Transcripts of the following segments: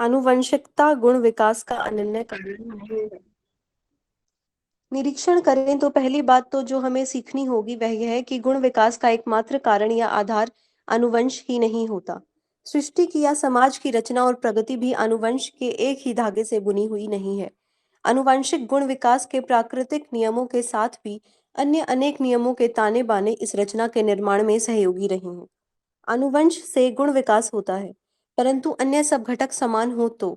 आनुवंशिकता गुण विकास का अनन्य कारण नहीं है। निरीक्षण करें तो पहली बात तो जो हमें सीखनी होगी वह यह है कि गुण विकास का एकमात्र कारण या आधार अनुवंश ही नहीं होता। सृष्टि की या समाज की रचना और प्रगति भी अनुवंश के एक ही धागे से बुनी हुई नहीं है। आनुवंशिक गुण विकास के प्राकृतिक नियमों के साथ भी अन्य अनेक नियमों के ताने बाने इस रचना के निर्माण में सहयोगी रहे हैं। अनुवंश से गुण विकास होता है, परंतु अन्य सब घटक समान हो तो।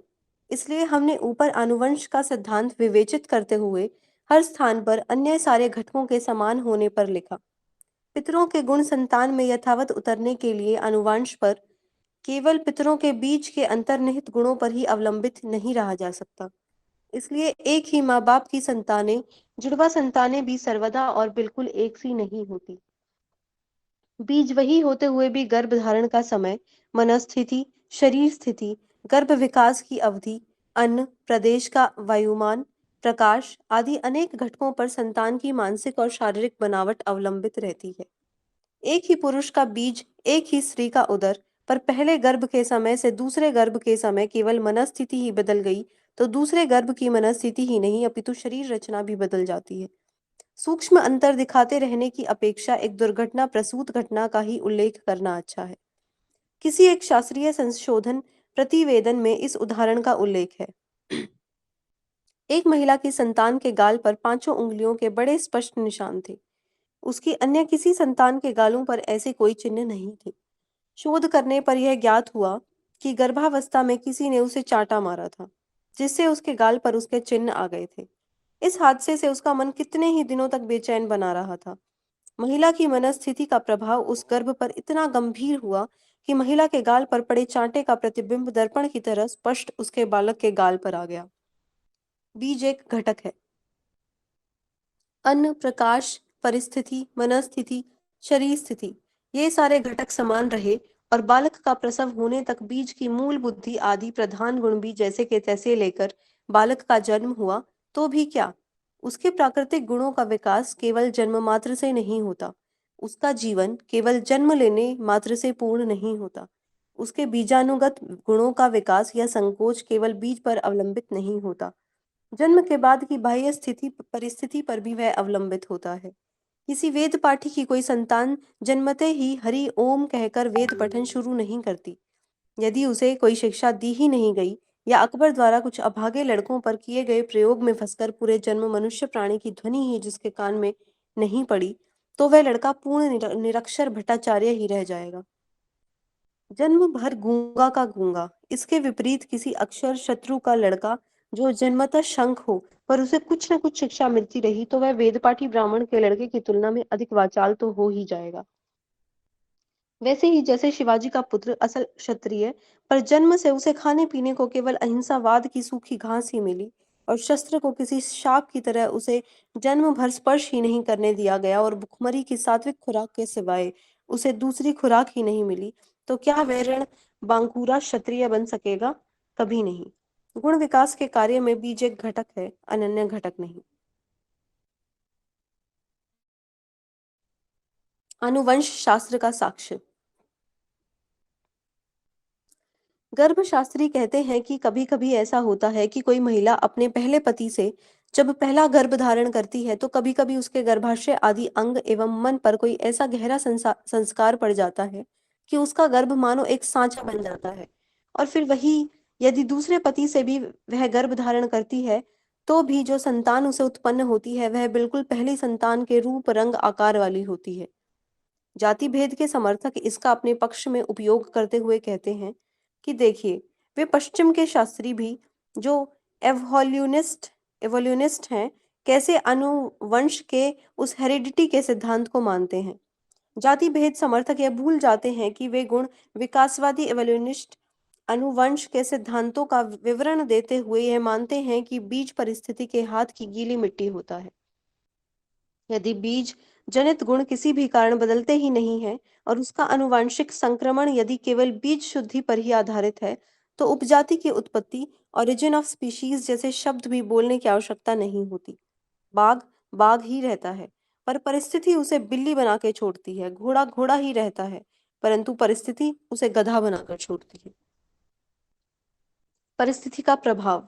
इसलिए हमने ऊपर अनुवंश का सिद्धांत विवेचित करते हुए हर स्थान पर अन्य सारे घटकों के समान होने पर लिखा। पितरों के गुण संतान में यथावत उतरने के लिए अनुवंश पर केवल पितरों के बीच के अंतर्निहित गुणों पर ही अवलंबित नहीं रहा जा सकता। इसलिए एक ही माँ बाप की संतानें, जुड़वा संतानें भी सर्वदा और बिल्कुल एक सी नहीं होती। बीज वही होते हुए भी गर्भ धारण का समय, मनस्थिति, शरीर स्थिति, गर्भ विकास की अवधि, अन्न, प्रदेश का वायुमान, प्रकाश आदि अनेक घटकों पर संतान की मानसिक और शारीरिक बनावट अवलंबित रहती है। एक ही पुरुष का बीज, एक ही स्त्री का उदर, पर पहले गर्भ के समय से दूसरे गर्भ के समय केवल मनस्थिति ही बदल गई, तो दूसरे गर्भ की मनस्थिति ही नहीं अपितु शरीर रचना भी बदल जाती है। सूक्ष्म अंतर दिखाते रहने की अपेक्षा एक दुर्घटना प्रसूत घटना का ही उल्लेख करना अच्छा है। किसी एक शास्त्रीय संशोधन प्रतिवेदन में इस उदाहरण का उल्लेख है। एक महिला की संतान के गाल पर पांचों उंगलियों के बड़े स्पष्ट निशान थे। उसकी अन्य किसी संतान के गालों पर ऐसे कोई चिन्ह नहीं थे। शोध करने पर यह ज्ञात हुआ कि गर्भावस्था में किसी ने उसे चांटा मारा था, जिससे उसके गाल पर उसके चिन्ह आ गए थे। इस हादसे से उसका मन कितने ही दिनों तक बेचैन बना रहा था। महिला की मनस्थिति का प्रभाव उस गर्भ पर इतना गंभीर हुआ कि महिला के गाल पर पड़े चांटे का प्रतिबिंब दर्पण की तरह स्पष्ट उसके बालक के गाल पर आ गया। बीज एक घटक है। अन्न, प्रकाश, परिस्थिति, मनस्थिति, शरीर स्थिति, ये सारे घटक समान रहे और बालक का प्रसव होने तक बीज की मूल बुद्धि आदि प्रधान गुण भी जैसे के तैसे लेकर बालक का जन्म हुआ, तो भी क्या, उसके प्राकृतिक गुणों का विकास केवल जन्म मात्र से नहीं होता। उसका जीवन केवल जन्म लेने मात्र से पूर्ण नहीं होता। उसके बीजानुगत गुणों का विकास या संकोच केवल बीज पर अवलंबित नहीं होता। जन्म के बाद की बाह्य स्थिति परिस्थिति पर भी वह अवलंबित होता है। किसी वेद पाठी की कोई संतान जन्मते ही हरि ओम कहकर वेद पठन शुरू नहीं करती। यदि उसे कोई शिक्षा दी ही नहीं गई या अकबर द्वारा कुछ अभागे लड़कों पर किए गए प्रयोग में फंसकर पूरे जन्म मनुष्य प्राणी की ध्वनि ही जिसके कान में नहीं पड़ी, तो वह लड़का पूर्ण निरक्षर भट्टाचार्य ही रह जाएगा। जन्म भर गूंगा का गूंगा। इसके विपरीत किसी अक्षर शत्रु का लड़का जो जन्मतः शंख हो पर उसे कुछ न कुछ शिक्षा मिलती रही, तो वह वेदपाठी ब्राह्मण के लड़के की तुलना में अधिक वाचाल तो हो ही जाएगा। वैसे ही जैसे शिवाजी का पुत्र असल क्षत्रिय, पर जन्म से उसे खाने पीने को केवल अहिंसावाद की सूखी घास ही मिली और शस्त्र को किसी शाप की तरह उसे जन्म भर स्पर्श ही नहीं करने दिया गया और भुखमरी की सात्विक खुराक के सिवाय उसे दूसरी खुराक ही नहीं मिली, तो क्या वह रण बांकुरा क्षत्रिय बन सकेगा? कभी नहीं। गुण विकास के कार्य में बीज एक घटक है, अनन्य घटक नहीं। आनुवंश शास्त्र का साक्ष्य। गर्भशास्त्री कहते हैं कि कभी कभी ऐसा होता है कि कोई महिला अपने पहले पति से जब पहला गर्भ धारण करती है, तो कभी कभी उसके गर्भाशय आदि अंग एवं मन पर कोई ऐसा गहरा संस्कार पड़ जाता है कि उसका गर्भ मानो एक सांचा बन जाता है। और फिर वही यदि दूसरे पति से भी वह गर्भ धारण करती है, तो भी जो संतान उसे उत्पन्न होती है वह बिल्कुल पहली संतान के रूप रंग आकार वाली होती है। जाति भेद के समर्थक इसका अपने पक्ष में उपयोग करते हुए कहते हैं कि देखिए, वे पश्चिम के शास्त्री भी जो एवोल्यूनिस्ट हैं, कैसे अनुवंश के उस हेरिडिटी के सिद्धांत को मानते हैं। जाति भेद समर्थक यह भूल जाते हैं कि वे गुण विकासवादी एवोल्यूनिस्ट अनुवंश के सिद्धांतों का विवरण देते हुए यह मानते हैं कि बीज परिस्थिति के हाथ की गीली मिट्टी होता है। यदि बीज जनित गुण किसी भी कारण बदलते ही नहीं है और उसका आनुवंशिक संक्रमण यदि केवल बीज शुद्धि पर ही आधारित है, तो उपजाति की उत्पत्ति, ओरिजिन ऑफ स्पीशीज जैसे शब्द भी बोलने की आवश्यकता नहीं होती। बाघ बाघ ही रहता है, पर परिस्थिति उसे बिल्ली बना के छोड़ती है। घोड़ा घोड़ा ही रहता है, परंतु परिस्थिति उसे गधा बनाकर छोड़ती है। परिस्थिति का प्रभाव।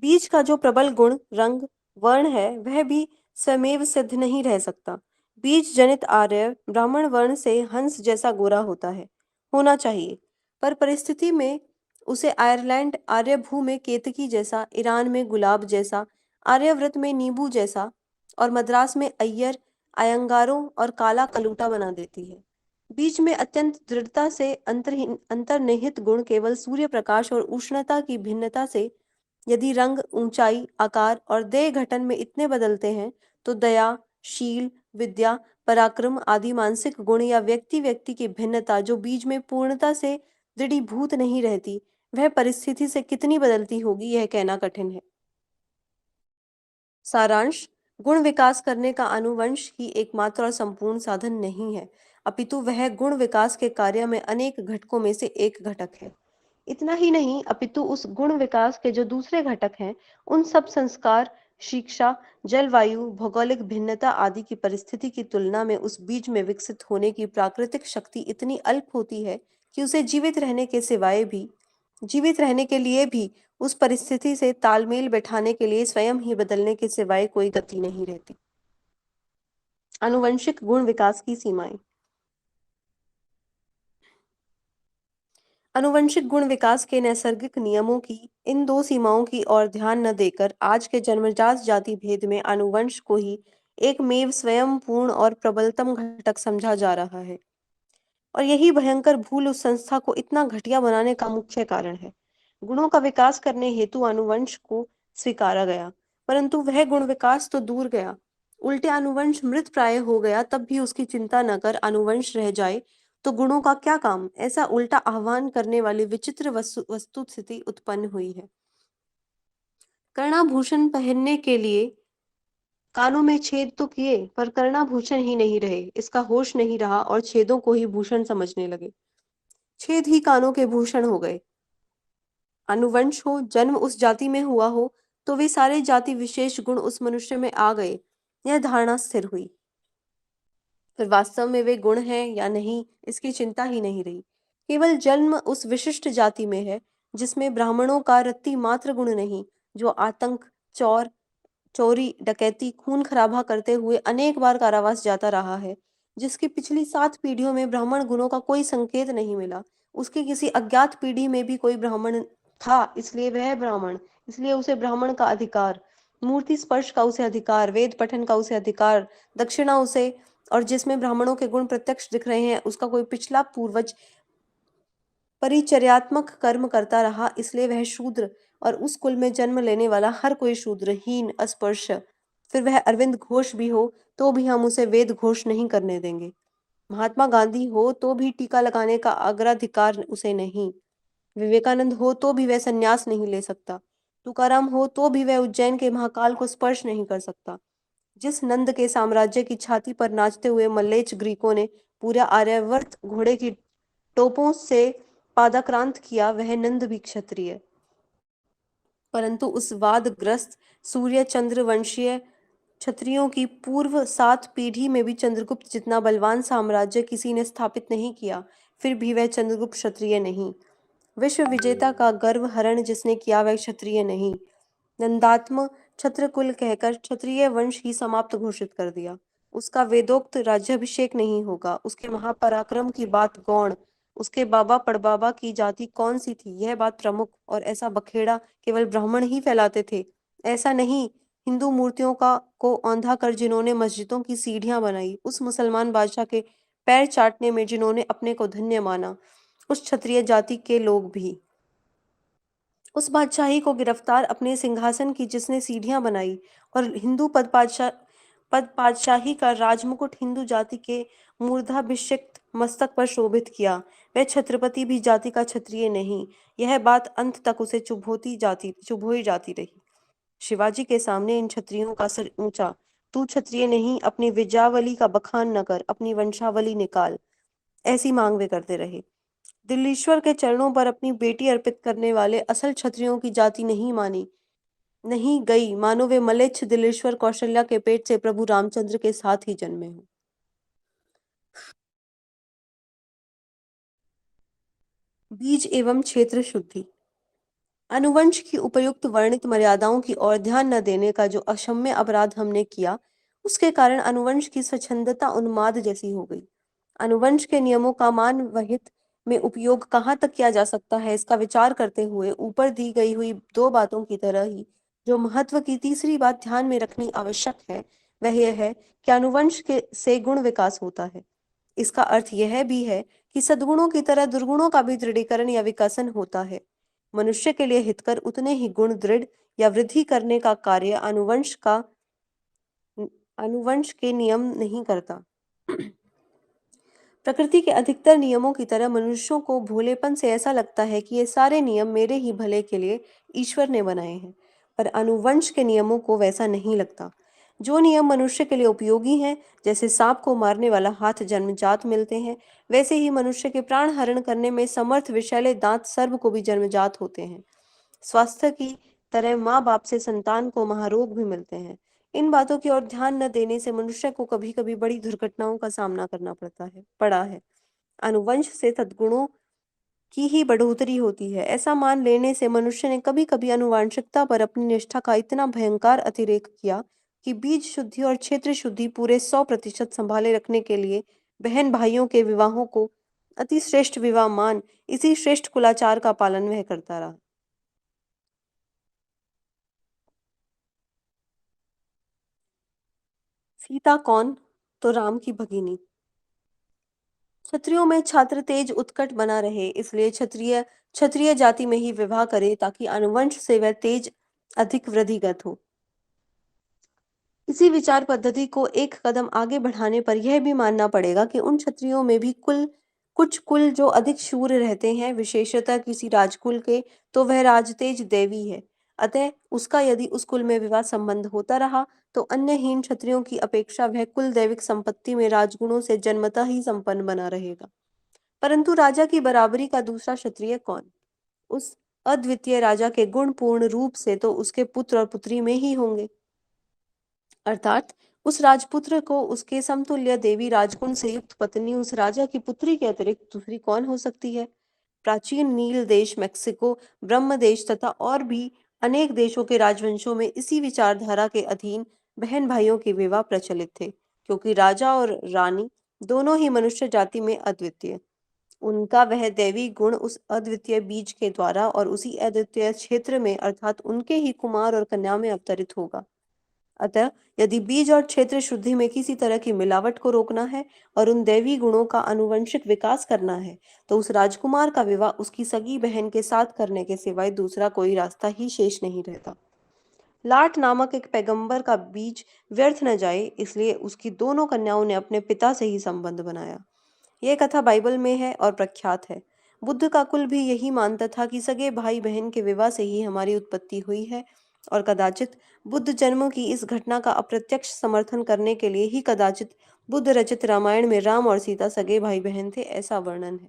बीज का जो प्रबल गुण, रंग, वर्ण है, वह भी स्वमेव सिद्ध नहीं रह सकता। बीज जनित आर्य ब्राह्मण वर्ण से हंस जैसा गोरा होता है, होना चाहिए, पर परिस्थिति में उसे आयरलैंड आर्यभू में केतकी जैसा, ईरान में गुलाब जैसा, आर्यव्रत में नींबू जैसा और मद्रास में अय्यर, अयंगारों और काला कलूटा बना देती है। बीज में अत्यंत दृढ़ता से अंतर्निहित गुण केवल सूर्य प्रकाश और उष्णता की भिन्नता से, यदि रंग, ऊंचाई, आकार और देह गठन में इतने बदलते हैं, तो दया, शील, विद्या, पराक्रम आदि मानसिक गुण या व्यक्ति व्यक्ति की भिन्नता जो बीज में पूर्णता से दृढ़ीभूत नहीं रहती, वह परिस्थिति से कितनी बदलती होगी, यह कहना कठिन है। सारांश। गुण विकास करने का आनुवंश ही एकमात्र और संपूर्ण साधन नहीं है, अपितु वह गुण विकास के कार्य में अनेक घटकों में से एक घटक है। इतना ही नहीं, अपितु उस गुण विकास के जो दूसरे घटक हैं, उन सब संस्कार, शिक्षा, जलवायु, भौगोलिक भिन्नता आदि की परिस्थिति की तुलना में उस बीज में विकसित होने की प्राकृतिक शक्ति इतनी अल्प होती है कि उसे जीवित रहने के लिए भी उस परिस्थिति से तालमेल बैठाने के लिए स्वयं ही बदलने के सिवाय कोई गति नहीं रहती। आनुवंशिक गुण विकास की सीमाएं। आनुवंशिक गुण विकास के नैसर्गिक नियमों की इन दो सीमाओं की ओर ध्यान न देकर आज के जन्मजात जाति भेद में आनुवंश को ही एकमेव स्वयं पूर्ण और प्रबलतम घटक समझा जा रहा है, और यही भयंकर भूल उस संस्था को इतना घटिया बनाने का मुख्य कारण है। गुणों का विकास करने हेतु आनुवंश को स्वीकारा गया, परंतु वह गुण विकास तो दूर गया, उल्टे आनुवंश मृत प्राय हो गया, तब भी उसकी चिंता न कर आनुवंश रह जाए तो गुणों का क्या काम, ऐसा उल्टा आह्वान करने वाली विचित्र वस्तु स्थिति उत्पन्न हुई है। कर्णाभूषण पहनने के लिए कानों में छेद तो किए, पर कर्णाभूषण ही नहीं रहे, इसका होश नहीं रहा और छेदों को ही भूषण समझने लगे। छेद ही कानों के भूषण हो गए। अनुवंश हो, जन्म उस जाति में हुआ हो, तो वे सारे जाति विशेष गुण उस मनुष्य में आ गए, यह धारणा स्थिर हुई। फिर वास्तव में वे गुण हैं या नहीं, इसकी चिंता ही नहीं रही। केवल जन्म उस विशिष्ट जाति में है जिसमें ब्राह्मणों का रत्ती मात्र गुण नहीं, जो आतंक, चौर, चोरी, डकैती, खून खराबा करते हुए अनेक बार कारावास जाता रहा है, जिसकी पिछली 7 पीढ़ियों में ब्राह्मण गुणों का कोई संकेत नहीं मिला। उसकी किसी अज्ञात पीढ़ी में भी कोई ब्राह्मण था, इसलिए वह ब्राह्मण, इसलिए उसे ब्राह्मण का अधिकार, मूर्ति स्पर्श का उसे अधिकार, वेद पठन का उसे अधिकार, दक्षिणा उसे, और जिसमें ब्राह्मणों के गुण प्रत्यक्ष दिख रहे हैं, उसका कोई पिछला पूर्वज परिचर्यात्मक कर्म करता रहा, इसलिए वह शूद्र, और उस कुल में जन्म लेने वाला हर कोई शूद्रहीन, अस्पृश्य। फिर वह अरविंद घोष भी हो तो भी हम उसे वेद घोष नहीं करने देंगे। महात्मा गांधी हो तो भी टीका लगाने का अग्राधिकार उसे नहीं। विवेकानंद हो तो भी वह संन्यास नहीं ले सकता। तुकाराम हो तो भी वह उज्जैन के महाकाल को स्पर्श नहीं कर सकता। जिस नंद के साम्राज्य की छाती पर नाचते हुए मल्लेच्छ ग्रीकों ने पूरा आर्यावर्त घोड़े की टोपों से पादाक्रांत किया, वह नंद भी क्षत्रिय। परंतु उस वादग्रस्त सूर्य चंद्र वंशीय क्षत्रियों की पूर्व 7 पीढ़ी में भी चंद्रगुप्त जितना बलवान साम्राज्य किसी ने स्थापित नहीं किया, फिर भी वह चंद्रगुप्त क्षत्रिय नहीं। विश्व विजेता का गर्व हरण जिसने किया, वह क्षत्रिय नहीं। नंदात्म क्षत्रकुल कहकर क्षत्रिय वंश ही समाप्त घोषित कर दिया। उसका वेदोक्त राज्याभिषेक नहीं होगा। उसके महापराक्रम की बात गौण, उसके बाबा पड़बाबा की जाति कौन सी थी, यह बात प्रमुख, और ऐसा बखेड़ा केवल ब्राह्मण ही फैलाते थे। ऐसा नहीं, हिंदू मूर्तियों का को औंधा कर जिन्होंने मस्जिदों की सीढ़ियां बनाई, उस मुसलमान बादशाह के पैर चाटने में जिन्होंने अपने को धन्य माना, उस क्षत्रिय जाति के लोग भी, उस बादशाही को गिरफ्तार अपने सिंहासन की जिसने सीढ़ियां बनाई, और हिंदू पद पातशाही का राजमुकुट हिंदू जाति के मूर्धाभिषिक्त मस्तक पर शोभित किया, वह छत्रपति भी जाति का क्षत्रिय नहीं। यह बात अंत तक उसे चुभोई जाती रही। शिवाजी के सामने इन क्षत्रियों का सिर ऊंचा। तू क्षत्रिय नहीं, अपनी विजयावली का बखान न कर, अपनी वंशावली निकाल, ऐसी मांग वे करते रहे। दिल्लीश्वर के चरणों पर अपनी बेटी अर्पित करने वाले असल क्षत्रियों की जाति नहीं मानी नहीं गई, मानो वे मलेच्छ दिल्लीश्वर कौशल्या के पेट से प्रभु रामचंद्र के साथ ही जन्मे हों। बीज एवं क्षेत्र शुद्धि। अनुवंश की उपयुक्त वर्णित मर्यादाओं की ओर ध्यान न देने का जो अक्षम्य अपराध हमने किया, उसके कारण अनुवंश की स्वच्छंदता उन्माद जैसी हो गई। अनुवंश के नियमों का मानवहित में उपयोग कहाँ तक किया जा सकता है, इसका विचार करते हुए ऊपर दी गई हुई दो बातों की तरह ही जो महत्व की तीसरी बात ध्यान में रखनी आवश्यक है, वह यह है कि अनुवंश के से गुण विकास होता है। इसका अर्थ यह भी है कि सद्गुणों की तरह दुर्गुणों का भी दृढ़ीकरण या विकसन होता है। मनुष्य के लिए हितकर उतने ही गुण दृढ़ या वृद्धि करने का कार्य अनुवंश के नियम नहीं करता। प्रकृति के अधिकतर नियमों की तरह मनुष्यों को भोलेपन से ऐसा लगता है कि ये सारे नियम मेरे ही भले के लिए ईश्वर ने बनाए हैं, पर अनुवंश के नियमों को वैसा नहीं लगता। जो नियम मनुष्य के लिए उपयोगी हैं, जैसे सांप को मारने वाला हाथ जन्मजात मिलते हैं, वैसे ही मनुष्य के प्राण हरण करने में समर्थ विषैले दांत सर्प को भी जन्मजात होते हैं। स्वास्थ्य की तरह माँ बाप से संतान को महारोग भी मिलते हैं। इन बातों की ओर ध्यान न देने से मनुष्य को कभी कभी बड़ी दुर्घटनाओं का सामना करना पड़ा है। अनुवंश से सद्गुणों की ही बढ़ोतरी होती है, ऐसा मान लेने से मनुष्य ने कभी कभी आनुवांशिकता पर अपनी निष्ठा का इतना भयंकर अतिरेक किया कि बीज शुद्धि और क्षेत्र शुद्धि पूरे 100% संभाले रखने के लिए बहन भाइयों के विवाहों को अति श्रेष्ठ विवाह मान इसी श्रेष्ठ कुलाचार का पालन वह करता रहा। सीता कौन? तो राम की भगिनी। क्षत्रियों में छात्र तेज उत्कट बना रहे, इसलिए क्षत्रिय क्षत्रिय जाति में ही विवाह करे ताकि अनुवंश से वह तेज अधिक वृद्धिगत हो। इसी विचार पद्धति को एक कदम आगे बढ़ाने पर यह भी मानना पड़ेगा कि उन क्षत्रियों में भी कुछ कुल जो अधिक शूर रहते हैं, विशेषतः किसी राजकुल के, तो वह राजतेज देवी है। अतः उसका यदि उस कुल में विवाह संबंध होता रहा तो अन्य हीन क्षत्रियों की अपेक्षा वह कुल दैविक संपत्ति में राजगुणों से जन्मतः ही संपन्न बना रहेगा। परंतु राजा की बराबरी का दूसरा क्षत्रिय कौन? उस अद्वितीय राजा के गुण पूर्ण रूप से तो उसके पुत्र और पुत्री में ही होंगे, अर्थात उस राजपुत्र को उसके समतुल्य देवी राजगुण से युक्त पत्नी उस राजा की पुत्री के अतिरिक्त दूसरी कौन हो सकती है? प्राचीन नील देश, मैक्सिको, ब्रह्म देश तथा और भी अनेक देशों के राजवंशों में इसी विचारधारा के अधीन बहन भाइयों के विवाह प्रचलित थे, क्योंकि राजा और रानी दोनों ही मनुष्य जाति में अद्वितीय, उनका वह दैवी गुण उस अद्वितीय बीज के द्वारा और उसी अद्वितीय क्षेत्र में अर्थात उनके ही कुमार और कन्या में अवतरित होगा। अतः यदि बीज और क्षेत्र शुद्धि में किसी तरह की मिलावट को रोकना है और उन दैवी गुणों का आनुवंशिक विकास करना है, तो उस राजकुमार का विवाह उसकी सगी बहन के साथ करने के सिवाय दूसरा कोई रास्ता ही शेष नहीं रहता। लाट नामक एक पैगंबर का बीज व्यर्थ न जाए, इसलिए उसकी दोनों कन्याओं ने अपने पिता से ही संबंध बनाया। यह कथा बाइबल में है और प्रख्यात है। बुद्ध का कुल भी यही मानता था कि सगे भाई बहन के विवाह से ही हमारी उत्पत्ति हुई है, और कदाचित बुद्ध जन्मों की इस घटना का अप्रत्यक्ष समर्थन करने के लिए ही कदाचित बुद्ध रचित रामायण में राम और सीता सगे भाई बहन थे, ऐसा वर्णन है।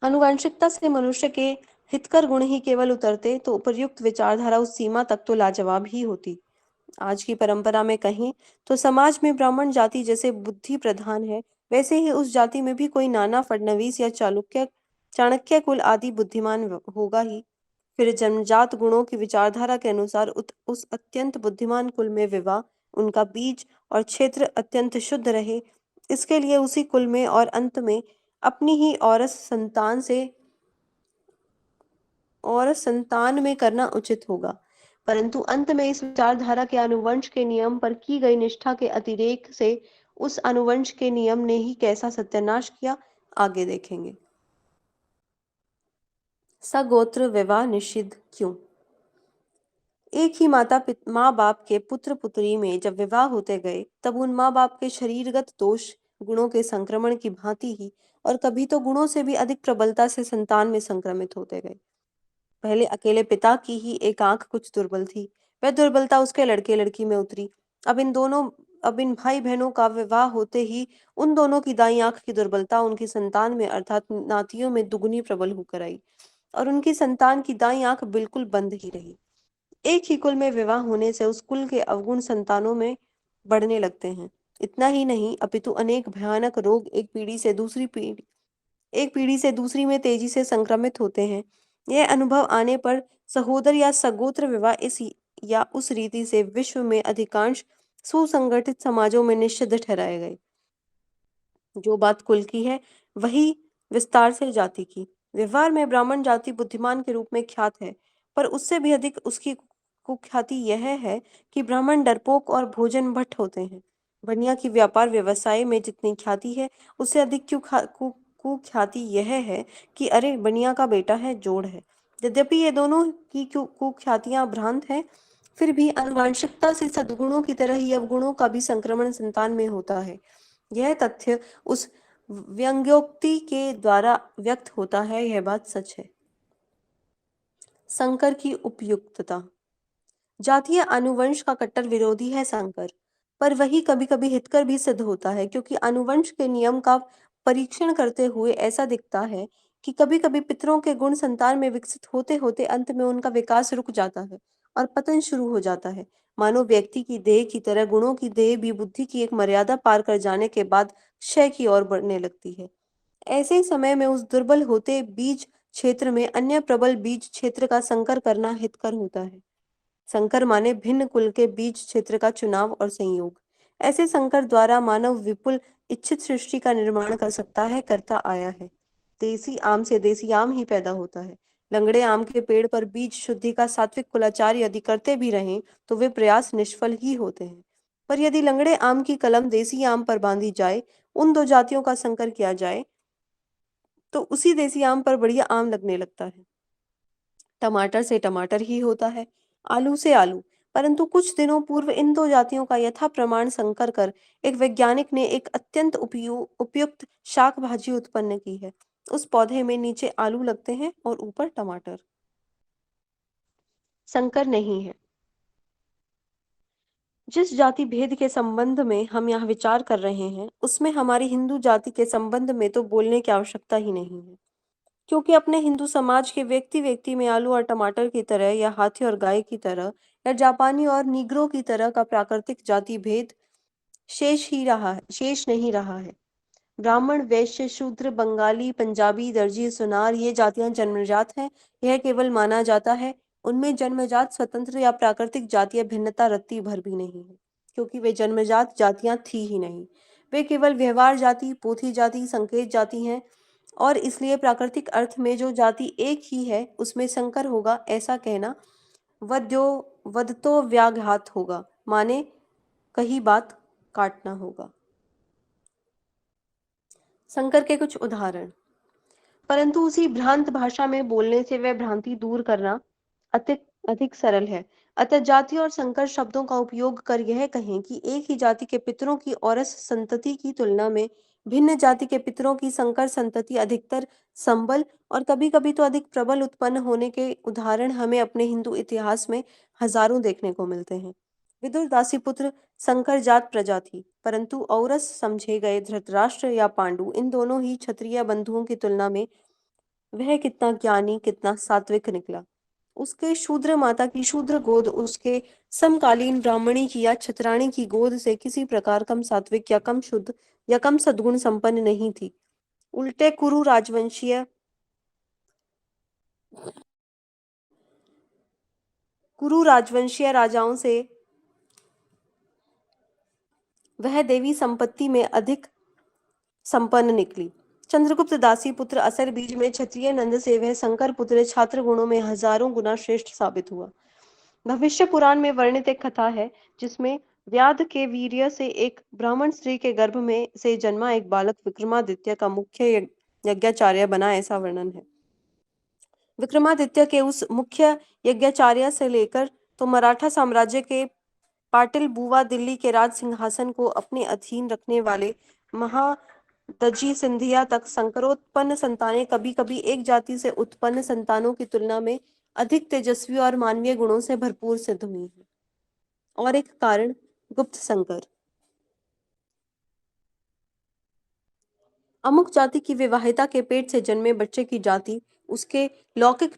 आनुवंशिकता से मनुष्य के हितकर गुण ही केवल उतरते तो उपर्युक्त विचारधारा उस सीमा तक तो लाजवाब ही होती। आज की परंपरा में कहें तो समाज में ब्राह्मण जाति जैसे बुद्धि प्रधान है, वैसे ही उस जाति में भी कोई नाना फडणवीस या चालुक्य चाणक्य कुल आदि बुद्धिमान होगा ही। फिर जन्मजात गुणों की विचारधारा के अनुसार उस अत्यंत बुद्धिमान कुल में विवाह, उनका बीज और क्षेत्र अत्यंत शुद्ध रहे, इसके लिए उसी कुल में और अंत में अपनी ही औरस संतान में करना उचित होगा। परंतु अंत में इस विचारधारा के अनुवंश के नियम पर की गई निष्ठा के अतिरेक से उस अनुवंश के नियम ने ही कैसा सत्यानाश किया, आगे देखेंगे। सगोत्र विवाह निषिद्ध क्यों? एक ही माँ बाप के पुत्र पुत्री में जब विवाह होते गए, तब उन माँ बाप के शरीरगत दोष गुणों के संक्रमण की भांति ही और कभी तो गुणों से भी अधिक प्रबलता से संतान में संक्रमित होते गए। पहले अकेले पिता की ही एक आंख कुछ दुर्बल थी, वह दुर्बलता उसके लड़के लड़की में उतरी। अब इन भाई बहनों का विवाह होते ही उन दोनों की दाई आंख की दुर्बलता उनकी संतान में अर्थात नातियों में दुगनी प्रबल होकर आई, और उनकी संतान की दाई आंख बिल्कुल बंद ही रही। एक ही कुल में विवाह होने से उस कुल के अवगुण संतानों में बढ़ने लगते हैं। इतना ही नहीं, अपितु अनेक भयानक रोग एक पीढ़ी से दूसरी पीढ़ी एक पीढ़ी से दूसरी में तेजी से संक्रमित होते हैं। यह अनुभव आने पर सहोदर या सगोत्र विवाह इस या उस रीति से विश्व में अधिकांश सुसंगठित समाजों में निषिद्ध ठहराए गए। जो बात कुल की है, वही विस्तार से जाति की। व्यवहार में ब्राह्मण जाति बुद्धिमान के रूप में ख्यात है, पर उससे भी अधिक उसकी कुख्याति यह है कि ब्राह्मण डरपोक और भोजन भट्ट होते हैं। बनिया की व्यापार व्यवसाय में जितनी ख्याति है, उससे अधिक कुख्याति यह है कि अरे बनिया का बेटा है, जोड़ है। यद्यपि ये दोनों की कुख्यातियां भ्रांत हैं, फिर भी आनुवांशिकता से सद्गुणों की तरह ही अवगुणों का भी संक्रमण संतान में होता है। यह तथ्य उस व्यंग्योक्ति के द्वारा व्यक्त होता है, यह बात सच है। संकर की उपयुक्तता। जातीय अनुवंश का कट्टर विरोधी है संकर, पर वही कभी-कभी हितकर भी सिद्ध होता है, क्योंकि अनुवंश के नियम का परीक्षण करते हुए ऐसा दिखता है कि कभी-कभी पितरों के गुण संतान में विकसित होते-होते अंत में उनका विकास रुक जाता है और पतन शुरू हो जाता है। मानो व्यक्ति की देह की तरह गुणों की देह भी बुद्धि की एक मर्यादा पार कर जाने के बाद क्षय की ओर बढ़ने लगती है। ऐसे ही समय में उस दुर्बल होते बीज क्षेत्र में अन्य प्रबल बीज क्षेत्र का संकर करना हितकर होता है। संकर माने भिन्न कुल के बीज क्षेत्र का चुनाव और संयोग। ऐसे संकर द्वारा मानव विपुल इच्छित सृष्टि का निर्माण कर सकता है, करता आया है। देसी आम से देसी आम ही पैदा होता है। लंगड़े आम के पेड़ पर बीज शुद्धि का सात्विक कुलाचार यदि करते भी रहें तो वे प्रयास निष्फल ही होते हैं। पर यदि लंगड़े आम की कलम देसी आम पर बांधी जाए, उन दो जातियों का संकर किया जाए, तो उसी देसी आम पर बढ़िया आम लगने लगता है। टमाटर से टमाटर ही होता है, आलू से आलू। परंतु कुछ दिनों पूर्व इन दो जातियों का यथा प्रमाण संकर कर एक वैज्ञानिक ने एक अत्यंत उपयुक्त शाक भाजी उत्पन्न की है। उस पौधे में नीचे आलू लगते हैं और ऊपर टमाटर। संकर नहीं है। जिस जाति भेद के संबंध में हम यहाँ विचार कर रहे हैं, उसमें हमारी हिंदू जाति के संबंध में तो बोलने की आवश्यकता ही नहीं है, क्योंकि अपने हिंदू समाज के व्यक्ति व्यक्ति में आलू और टमाटर की तरह या हाथी और गाय की तरह या जापानी और नीग्रो की तरह का प्राकृतिक जाति भेद शेष नहीं रहा है। ब्राह्मण, वैश्य, शूद्र, बंगाली, पंजाबी, दर्जी, सुनार ये जातियां जन्मजात हैं, यह केवल माना जाता है। उनमें जन्मजात स्वतंत्र या प्राकृतिक जातीय भिन्नता रत्ती भर भी नहीं है, क्योंकि वे जन्मजात जातियां थी ही नहीं। वे केवल व्यवहार जाति, पोथी जाति, संकेत जाति हैं, और इसलिए प्राकृतिक अर्थ में जो जाति एक ही है उसमें संकर होगा, ऐसा कहना वद्यो वदतो व्याघात होगा, माने कही बात काटना होगा। संकर के कुछ उदाहरण। परंतु उसी भ्रांत भाषा में बोलने से वह भ्रांति दूर करना अधिक अधिक सरल है। अतः जाति और संकर शब्दों का उपयोग कर यह कहें कि एक ही जाति के पितरों की औरस संतति की तुलना में भिन्न जाति के पितरों की संकर संतति अधिकतर संबल और कभी-कभी तो अधिक प्रबल उत्पन्न होने के उदाहरण हमें अपने हिंदू इतिहास में हजारों देखने को मिलते हैं। विदुर दासीपुत्र संकर जात प्रजा थी, परंतु औरस समझे गए धृतराष्ट्र या पांडु, इन दोनों ही क्षत्रिय बंधुओं की तुलना में वह कितना ज्ञानी, कितना सात्विक निकला। उसके शूद्र माता की शूद्र गोद उसके समकालीन ब्राह्मणी की या छत्राणी की गोद से किसी प्रकार कम सात्विक या कम शुद्ध या कम सद्गुण संपन्न नहीं थी। उल्टे कुरु राजवंशीय राजाओं से वह देवी संपत्ति में अधिक संपन्न निकली। चंद्रगुप्त दासी पुत्र असर बीज में क्षत्रिय नंद से वह संकर पुत्र छात्र गुणों में हजारों गुना श्रेष्ठ साबित हुआ। भविष्य पुराण में वर्णित एक कथा है जिसमें व्याध के वीर्य से एक ब्राह्मण स्त्री के गर्भ में से जन्मा एक बालक विक्रमादित्य का मुख्य यज्ञाचार्य बना, ऐसा वर्णन है। विक्रमादित्य के उस मुख्य यज्ञाचार्य से लेकर तो मराठा साम्राज्य के पाटिल बुवा दिल्ली के राज सिंहासन को अपने अधीन रखने वाले महादजी सिंधिया तक संकरोत्पन्न संतानें कभी कभी एक जाति से उत्पन्न संतानों की तुलना में अधिक तेजस्वी और मानवीय गुणों से भरपूर सिद्ध हुई है। और एक कारण गुप्त संकर। अमुक जाति की विवाहिता के पेट से जन्मे बच्चे की जाति उसके लौकिक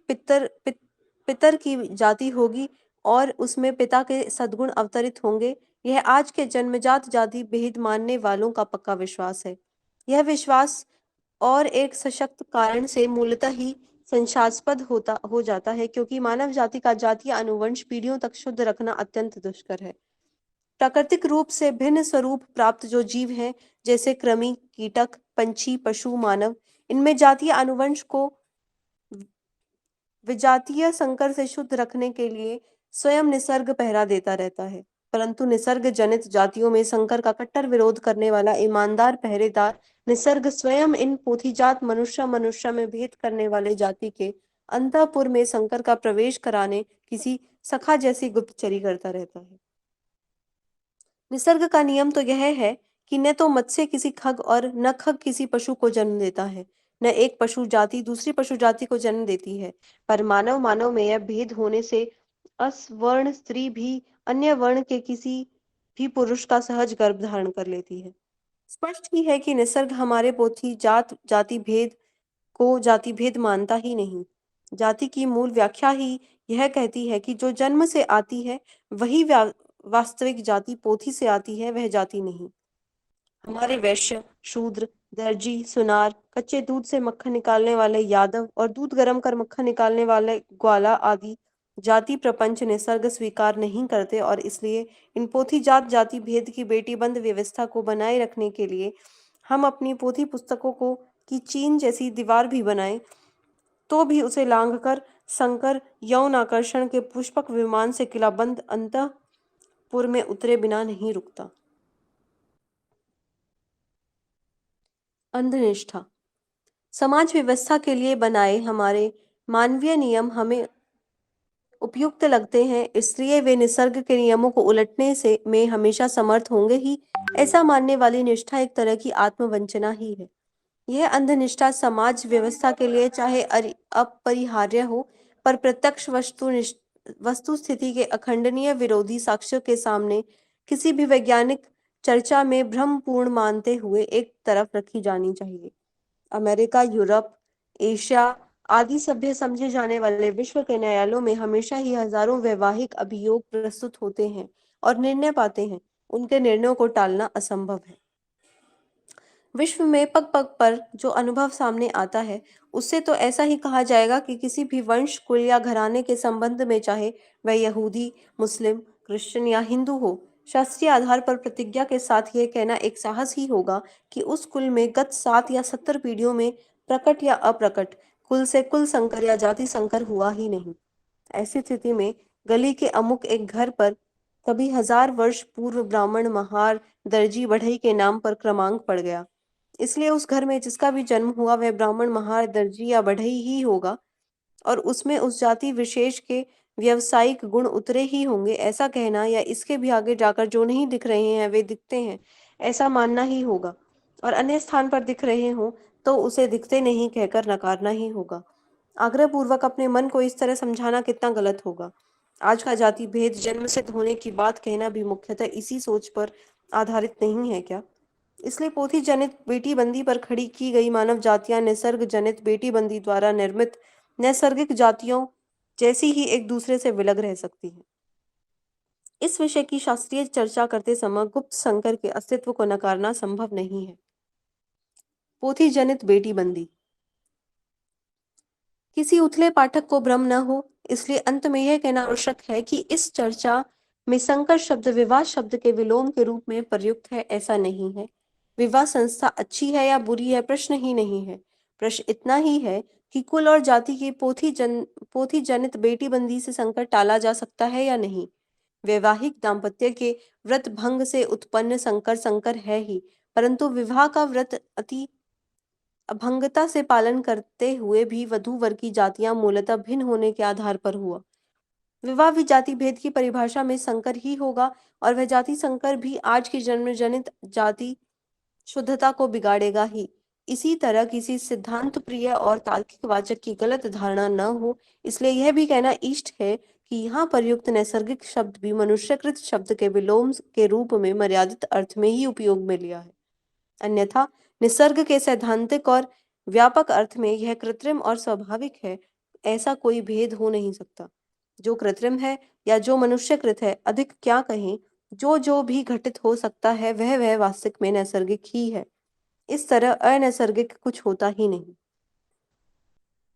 पितर की जाति होगी और उसमें पिता के सद्गुण अवतरित होंगे। यह आज के जन्मजात जाति भेद मानने वालों का पक्का विश्वास है। यह विश्वास और एक सशक्त कारण से मूलतः ही संशयास्पद होता हो जाता है, क्योंकि मानव जाति का जातीय अनुवंश पीढ़ियों तक शुद्ध रखना अत्यंत दुष्कर है। प्राकृतिक रूप से भिन्न स्वरूप प्राप्त जो जीव हैं, जैसे कृमि, कीटक, पंछी, पशु, मानव, इनमें जातीय अनुवंश को विजातीय संकर से शुद्ध रखने के लिए स्वयं निसर्ग पहरा देता रहता है। परंतु निसर्ग जनित जातियों में संकर का कट्टर विरोध करने वाला ईमानदार पहरेदार निसर्ग स्वयं इन पोथीजात मनुष्य मनुष्य में भेद करने वाले जाति के अंतःपुर में संकर का प्रवेश कराने किसी सखा जैसी गुप्तचरी करता रहता है। निसर्ग का नियम तो यह है कि न तो मत्स्य किसी खग और न खग किसी पशु को जन्म देता है, न एक पशु जाति दूसरी पशु जाति को जन्म देती है, पर मानव मानव में यह भेद होने से असवर्ण स्त्री भी अन्य वर्ण के किसी भी पुरुष का सहज गर्भ धारण कर लेती है। स्पष्ट ही है कि निसर्ग हमारे पोथी जात जाति भेद को जाति भेद मानता ही नहीं। जाति की मूल व्याख्या ही यह कहती है कि जो जन्म से आती है वही वास्तविक जाति, पोथी से आती है वह जाति नहीं। हमारे वैश्य, शूद्र, दर्जी, सुनार, कच्चे दूध से मक्खन निकालने वाले यादव और दूध गर्म कर मक्खन निकालने वाले ग्वाला आदि जाति प्रपंच निसर्ग स्वीकार नहीं करते, और इसलिए इन पोथी जात जाति भेद की बेटीबंद व्यवस्था को बनाए रखने के लिए हम अपनी पोथी पुस्तकों को की चीन जैसी दीवार भी बनाएं तो भी उसे लांघकर संकर यौन आकर्षण के पुष्पक विमान से किलाबंद अंतःपुर में उतरे बिना नहीं रुकता। अंधनिष्ठा। समाज व्यवस्था के लिए बनाए हमारे मानवीय नियम हमें उपयुक्त लगते हैं, इसलिए वे निसर्ग के नियमों को उलटने से में हमेशा समर्थ होंगे ही। ऐसा मानने वाली निष्ठा एक तरह की आत्मवंचना ही है। यह अंधनिष्ठा समाज व्यवस्था के लिए चाहे अपरिहार्य हो, पर प्रत्यक्ष वस्तु स्थिति के अखंडनीय विरोधी साक्ष्यों के सामने किसी भी वैज्ञानिक चर्चा में भ्रमपूर्ण मानते हुए एक तरफ रखी जानी चाहिए। अमेरिका, यूरोप, एशिया आदि सभ्य समझे जाने वाले विश्व के न्यायालयों में हमेशा ही हजारों वैवाहिक अभियोग प्रस्तुत होते हैं और निर्णय पाते हैं। उनके निर्णयों को टालना असंभव है। विश्व में पग पग पर जो अनुभव सामने आता है, उससे तो ऐसा ही कहा जाएगा कि किसी भी वंश, कुल या घराने के संबंध में, चाहे वह यहूदी, मुस्लिम, क्रिश्चियन या हिंदू हो, शास्त्रीय आधार पर प्रतिज्ञा के साथ यह कहना एक साहस ही होगा कि उस कुल में गत 7 या 70 पीढ़ियों में प्रकट या अप्रकट कुल से कुल संकर या जाति संकर हुआ ही नहीं। ऐसी स्थिति में गली के अमुक एक घर पर कभी 1000 वर्ष पूर्व ब्राह्मण महार दर्जी बढ़ई के नाम पर क्रमांक पड़ गया, इसलिए उस घर में जिसका भी जन्म हुआ वह ब्राह्मण महार दर्जी या बढ़ई ही होगा, और उसमें उस जाति विशेष के व्यवसायिक गुण उतरे ही होंगे, ऐसा कहना या इसके भी आगे जाकर जो नहीं दिख रहे हैं वे दिखते हैं ऐसा मानना ही होगा, और अन्य स्थान पर दिख रहे हों तो उसे दिखते नहीं कहकर नकारना ही होगा। आग्रह पूर्वक अपने मन को इस तरह समझाना कितना गलत होगा। आज का जाति भेद जन्म सिद्ध होने की बात कहना भी मुख्यतः इसी सोच पर आधारित नहीं है क्या? इसलिए पोथी जनित बेटीबंदी पर खड़ी की गई मानव जातियां निसर्ग जनित बेटीबंदी द्वारा निर्मित नैसर्गिक जातियों जैसी ही एक दूसरे से विलग रह सकती हैं। इस विषय की शास्त्रीय चर्चा करते समय गुप्त संकर के अस्तित्व को नकारना संभव नहीं है। पोथी जनित बेटीबंदी। किसी उथले पाठक को भ्रम न हो, इसलिए अंत में यह कहना आवश्यक है कि इस चर्चा में संकर शब्द विवाह शब्द के विलोम के रूप में प्रयुक्त है, ऐसा नहीं है। विवाह संस्था अच्छी है या बुरी है प्रश्न ही नहीं है। प्रश्न इतना ही है कि कुल और जाति की पोथी जनित बेटीबंदी से संकर टाला जा सकता है या नहीं। वैवाहिक दाम्पत्य के व्रत भंग से उत्पन्न संकर संकर है ही, परंतु विवाह का व्रत अति अभंगता से पालन करते हुए भी वधू वर की जातियां मूलतः भिन्न होने के आधार पर हुआ। विवाह भी जाति भेद की परिभाषा में संकर ही होगा, और वह जाति संकर भी आज की जन्म जनित जाति शुद्धता को बिगाड़ेगा ही। इसी तरह किसी सिद्धांत प्रिय और तार्किक वाचक की गलत धारणा न हो, इसलिए यह भी कहना इष्ट है कि यहाँ प्रयुक्त नैसर्गिक शब्द भी मनुष्यकृत शब्द के विलोम के रूप में मर्यादित अर्थ में ही उपयोग में लिया है। अन्यथा निसर्ग के सैद्धांतिक और व्यापक अर्थ में यह कृत्रिम और स्वाभाविक है, ऐसा कोई भेद हो नहीं सकता। जो कृत्रिम है या जो मनुष्यकृत है, अधिक क्या कहें, जो जो भी घटित हो सकता है वह वास्तविक में नैसर्गिक ही है। इस तरह अनैसर्गिक कुछ होता ही नहीं।